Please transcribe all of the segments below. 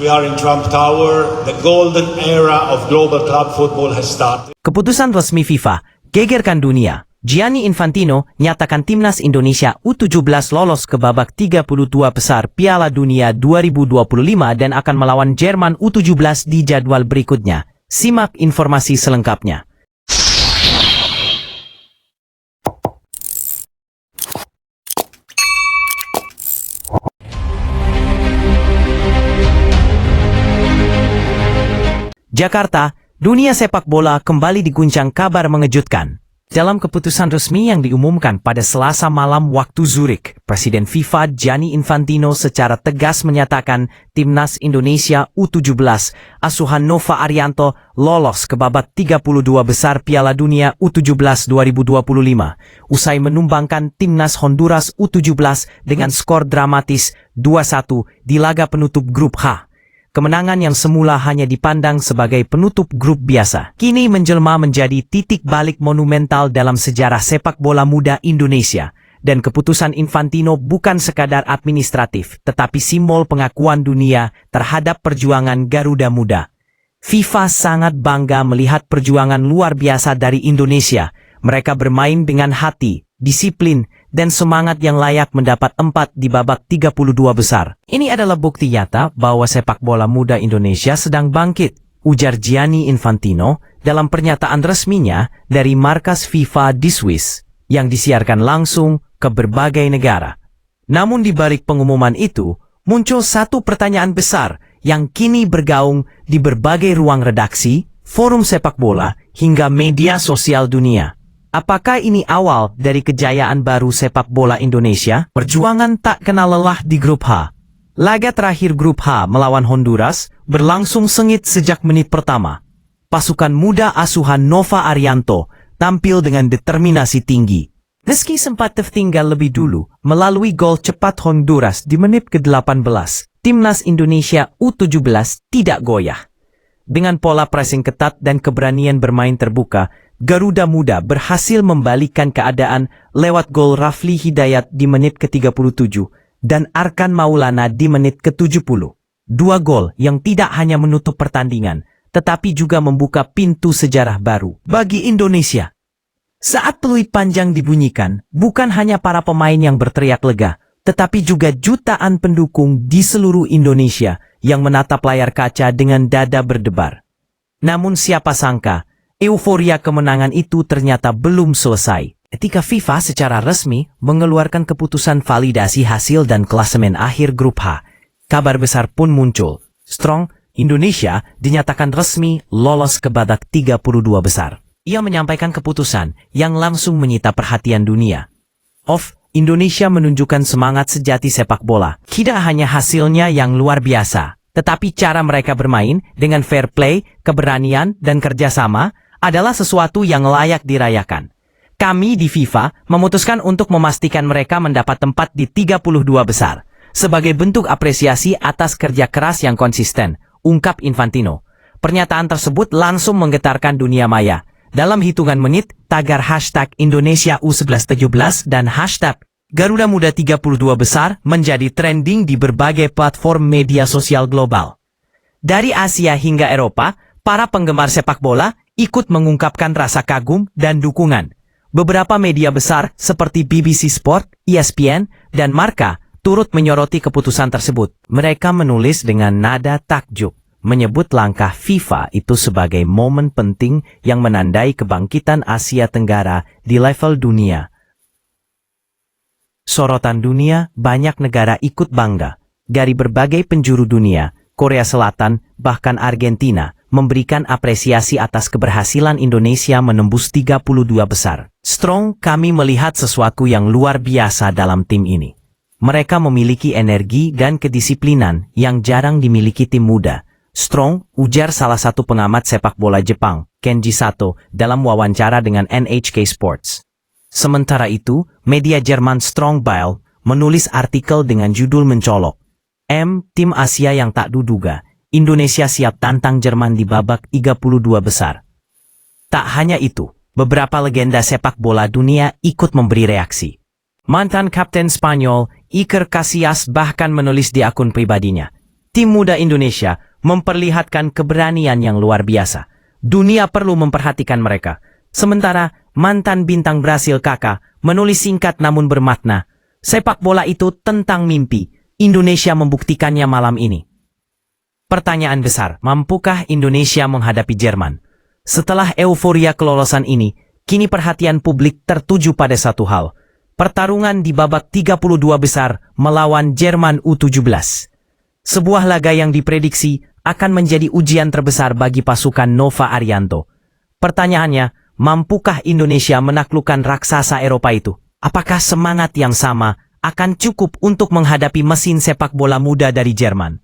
As we are in Trump Tower, the golden era of global club football has started. Keputusan resmi FIFA gegerkan dunia. Gianni Infantino nyatakan timnas Indonesia U17 lolos ke babak 32 besar Piala Dunia 2025 dan akan melawan Jerman U17 di jadwal berikutnya. Simak informasi selengkapnya. Jakarta, dunia sepak bola kembali diguncang kabar mengejutkan. Dalam keputusan resmi yang diumumkan pada Selasa malam waktu Zurich, Presiden FIFA Gianni Infantino secara tegas menyatakan timnas Indonesia U17 asuhan Nova Arianto lolos ke babak 32 besar Piala Dunia U17 2025 usai menumbangkan timnas Honduras U17 dengan skor dramatis 2-1 di laga penutup grup H. Kemenangan yang semula hanya dipandang sebagai penutup grup biasa, kini menjelma menjadi titik balik monumental dalam sejarah sepak bola muda Indonesia. Dan keputusan Infantino bukan sekadar administratif, tetapi simbol pengakuan dunia terhadap perjuangan Garuda Muda. FIFA sangat bangga melihat perjuangan luar biasa dari Indonesia. Mereka bermain dengan hati, disiplin, dan semangat yang layak mendapat 4 di babak 32 besar. Ini adalah bukti nyata bahwa sepak bola muda Indonesia sedang bangkit, ujar Gianni Infantino dalam pernyataan resminya dari markas FIFA di Swiss, yang disiarkan langsung ke berbagai negara. Namun di balik pengumuman itu, muncul satu pertanyaan besar yang kini bergaung di berbagai ruang redaksi, forum sepak bola, hingga media sosial dunia. Apakah ini awal dari kejayaan baru sepak bola Indonesia? Perjuangan tak kenal lelah di grup H. Laga terakhir grup H melawan Honduras berlangsung sengit sejak menit pertama. Pasukan muda asuhan Nova Arianto tampil dengan determinasi tinggi. Meski sempat tertinggal lebih dulu melalui gol cepat Honduras di menit ke-18, timnas Indonesia U17 tidak goyah. Dengan pola pressing ketat dan keberanian bermain terbuka, Garuda Muda berhasil membalikkan keadaan lewat gol Rafli Hidayat di menit ke-37 dan Arkan Maulana di menit ke-70. Dua gol yang tidak hanya menutup pertandingan, tetapi juga membuka pintu sejarah baru bagi Indonesia. Saat peluit panjang dibunyikan, bukan hanya para pemain yang berteriak lega, tetapi juga jutaan pendukung di seluruh Indonesia yang menatap layar kaca dengan dada berdebar. Namun siapa sangka, euforia kemenangan itu ternyata belum selesai. Ketika FIFA secara resmi mengeluarkan keputusan validasi hasil dan klasemen akhir grup H, kabar besar pun muncul. Strong Indonesia dinyatakan resmi lolos ke babak 32 besar. Ia menyampaikan keputusan yang langsung menyita perhatian dunia. Indonesia menunjukkan semangat sejati sepak bola. Tidak hanya hasilnya yang luar biasa, tetapi cara mereka bermain dengan fair play, keberanian, dan kerjasama adalah sesuatu yang layak dirayakan. Kami di FIFA memutuskan untuk memastikan mereka mendapat tempat di 32 besar, sebagai bentuk apresiasi atas kerja keras yang konsisten, ungkap Infantino. Pernyataan tersebut langsung menggetarkan dunia maya. Dalam hitungan menit, tagar hashtag Indonesia U1117 dan hashtag Garuda Muda 32 besar menjadi trending di berbagai platform media sosial global. Dari Asia hingga Eropa, para penggemar sepak bola ikut mengungkapkan rasa kagum dan dukungan. Beberapa media besar seperti BBC Sport, ESPN, dan Marca turut menyoroti keputusan tersebut. Mereka menulis dengan nada takjub, menyebut langkah FIFA itu sebagai momen penting yang menandai kebangkitan Asia Tenggara di level dunia. Sorotan dunia, banyak negara ikut bangga. Dari berbagai penjuru dunia, Korea Selatan, bahkan Argentina, memberikan apresiasi atas keberhasilan Indonesia menembus 32 besar. Strong, kami melihat sesuatu yang luar biasa dalam tim ini. Mereka memiliki energi dan kedisiplinan yang jarang dimiliki tim muda. Strong, ujar salah satu pengamat sepak bola Jepang, Kenji Sato, dalam wawancara dengan NHK Sports. Sementara itu, media Jerman Strong Bild menulis artikel dengan judul mencolok, Tim Asia yang tak duduga, Indonesia siap tantang Jerman di babak 32 besar. Tak hanya itu, beberapa legenda sepak bola dunia ikut memberi reaksi. Mantan kapten Spanyol, Iker Casillas bahkan menulis di akun pribadinya, Tim muda Indonesia memperlihatkan keberanian yang luar biasa. Dunia perlu memperhatikan mereka. Sementara mantan bintang Brasil Kakak menulis singkat namun bermakna, sepak bola itu tentang mimpi. Indonesia membuktikannya malam ini. Pertanyaan besar, mampukah Indonesia menghadapi Jerman? Setelah euforia kelolosan ini, kini perhatian publik tertuju pada satu hal. Pertarungan di babak 32 besar melawan Jerman U17. Sebuah laga yang diprediksi akan menjadi ujian terbesar bagi pasukan Nova Arianto. Pertanyaannya, mampukah Indonesia menaklukkan raksasa Eropa itu? Apakah semangat yang sama akan cukup untuk menghadapi mesin sepak bola muda dari Jerman?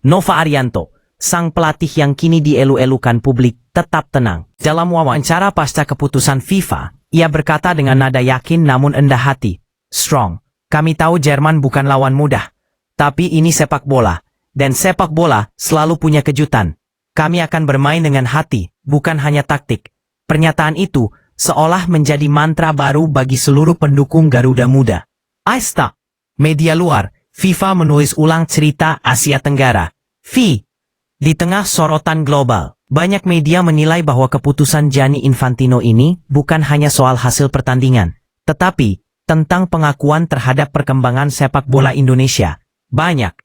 Nova Arianto, sang pelatih yang kini dielu-elukan publik, tetap tenang. Dalam wawancara pasca keputusan FIFA, ia berkata dengan nada yakin namun rendah hati, "Strong, kami tahu Jerman bukan lawan mudah. Tapi ini sepak bola, dan sepak bola selalu punya kejutan. Kami akan bermain dengan hati, bukan hanya taktik." Pernyataan itu seolah menjadi mantra baru bagi seluruh pendukung Garuda Muda. Aista, media luar, FIFA menulis ulang cerita Asia Tenggara. Di tengah sorotan global, banyak media menilai bahwa keputusan Gianni Infantino ini bukan hanya soal hasil pertandingan, tetapi tentang pengakuan terhadap perkembangan sepak bola Indonesia. Banyak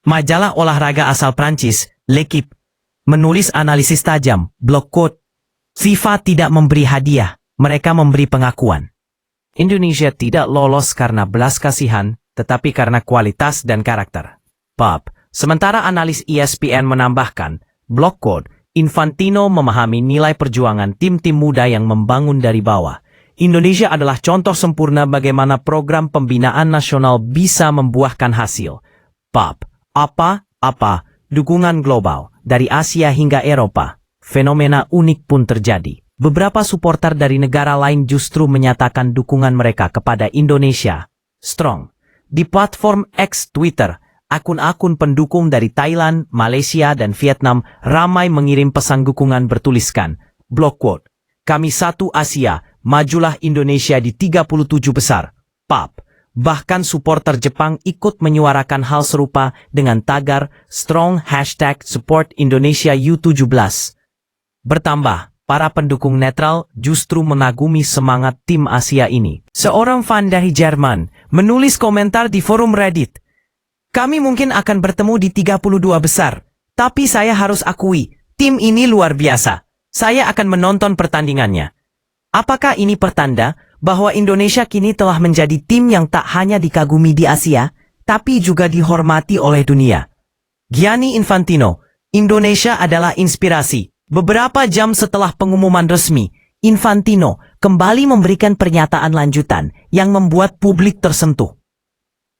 majalah olahraga asal Prancis, L'Equipe, menulis analisis tajam, block quote, FIFA tidak memberi hadiah, mereka memberi pengakuan. Indonesia tidak lolos karena belas kasihan, tetapi karena kualitas dan karakter. Pub. Sementara analis ESPN menambahkan, block quote, Infantino memahami nilai perjuangan tim-tim muda yang membangun dari bawah. Indonesia adalah contoh sempurna bagaimana program pembinaan nasional bisa membuahkan hasil. Pub. Dukungan global, dari Asia hingga Eropa. Fenomena unik pun terjadi. Beberapa supporter dari negara lain justru menyatakan dukungan mereka kepada Indonesia. Strong. Di platform X Twitter, akun-akun pendukung dari Thailand, Malaysia, dan Vietnam ramai mengirim pesan dukungan bertuliskan, block quote, "Kami satu Asia, majulah Indonesia di 37 besar." Pub. Bahkan supporter Jepang ikut menyuarakan hal serupa dengan tagar Strong #Support Indonesia U17. Bertambah, para pendukung netral justru mengagumi semangat tim Asia ini. Seorang fan dari Jerman menulis komentar di forum Reddit, "Kami mungkin akan bertemu di 32 besar, tapi saya harus akui, tim ini luar biasa. Saya akan menonton pertandingannya." Apakah ini pertanda bahwa Indonesia kini telah menjadi tim yang tak hanya dikagumi di Asia, tapi juga dihormati oleh dunia? Gianni Infantino, Indonesia adalah inspirasi. Beberapa jam setelah pengumuman resmi, Infantino kembali memberikan pernyataan lanjutan yang membuat publik tersentuh.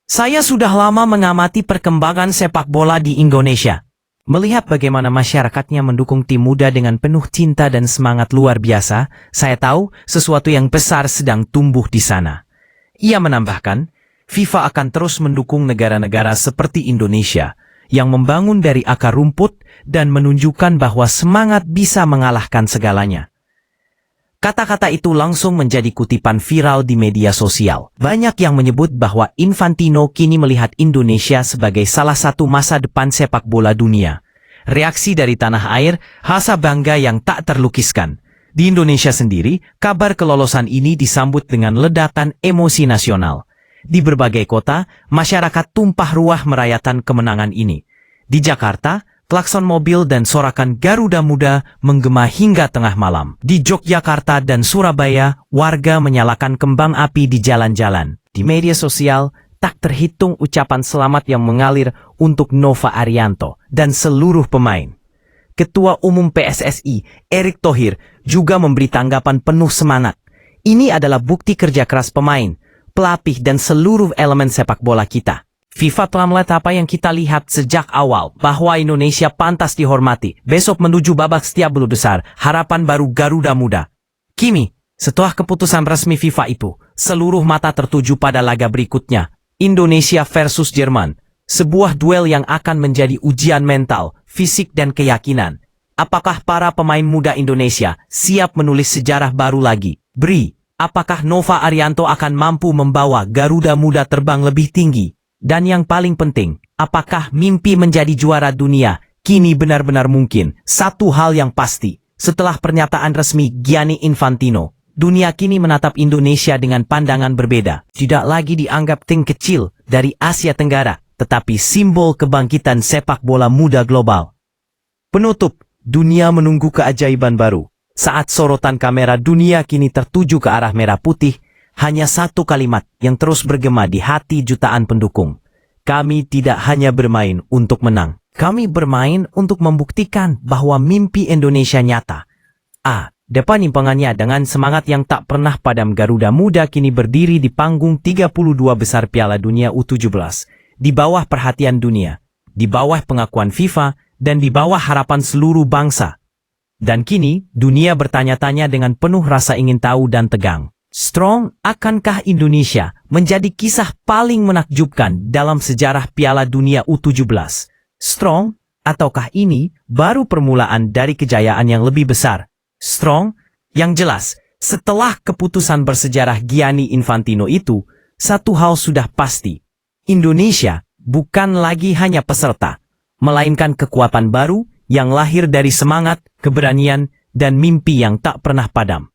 "Saya sudah lama mengamati perkembangan sepak bola di Indonesia. Melihat bagaimana masyarakatnya mendukung tim muda dengan penuh cinta dan semangat luar biasa, saya tahu sesuatu yang besar sedang tumbuh di sana." Ia menambahkan, FIFA akan terus mendukung negara-negara seperti Indonesia yang membangun dari akar rumput dan menunjukkan bahwa semangat bisa mengalahkan segalanya. Kata-kata itu langsung menjadi kutipan viral di media sosial. Banyak yang menyebut bahwa Infantino kini melihat Indonesia sebagai salah satu masa depan sepak bola dunia. Reaksi dari tanah air, rasa bangga yang tak terlukiskan. Di Indonesia sendiri, kabar kelolosan ini disambut dengan ledakan emosi nasional. Di berbagai kota, masyarakat tumpah ruah merayakan kemenangan ini. Di Jakarta, klakson mobil dan sorakan Garuda Muda menggema hingga tengah malam. Di Yogyakarta dan Surabaya, warga menyalakan kembang api di jalan-jalan. Di media sosial, tak terhitung ucapan selamat yang mengalir untuk Nova Arianto dan seluruh pemain. Ketua Umum PSSI, Erick Thohir, juga memberi tanggapan penuh semangat. Ini adalah bukti kerja keras pemain, pelatih dan seluruh elemen sepak bola kita. FIFA telah melihat apa yang kita lihat sejak awal, bahwa Indonesia pantas dihormati. Besok menuju babak setiap bulu besar, harapan baru Garuda Muda. Kini, setelah keputusan resmi FIFA itu, seluruh mata tertuju pada laga berikutnya, Indonesia versus Jerman. Sebuah duel yang akan menjadi ujian mental, fisik dan keyakinan. Apakah para pemain muda Indonesia siap menulis sejarah baru lagi? Apakah Nova Arianto akan mampu membawa Garuda Muda terbang lebih tinggi? Dan yang paling penting, Apakah mimpi menjadi juara dunia kini benar-benar mungkin? Satu hal yang pasti, setelah pernyataan resmi Gianni Infantino, dunia kini menatap Indonesia dengan pandangan berbeda. Tidak lagi dianggap tim kecil dari Asia Tenggara, tetapi simbol kebangkitan sepak bola muda global. Penutup, dunia menunggu keajaiban baru. Saat sorotan kamera dunia kini tertuju ke arah merah putih, hanya satu kalimat yang terus bergema di hati jutaan pendukung. Kami tidak hanya bermain untuk menang. Kami bermain untuk membuktikan bahwa mimpi Indonesia nyata. Depan impangannya dengan semangat yang tak pernah padam, Garuda Muda kini berdiri di panggung 32 besar Piala Dunia U17. Di bawah perhatian dunia, di bawah pengakuan FIFA, dan di bawah harapan seluruh bangsa. Dan kini, dunia bertanya-tanya dengan penuh rasa ingin tahu dan tegang. Strong, akankah Indonesia menjadi kisah paling menakjubkan dalam sejarah Piala Dunia U17? Strong, ataukah ini baru permulaan dari kejayaan yang lebih besar? Strong, yang jelas, setelah keputusan bersejarah Gianni Infantino itu, satu hal sudah pasti. Indonesia bukan lagi hanya peserta, melainkan kekuatan baru yang lahir dari semangat, keberanian, dan mimpi yang tak pernah padam.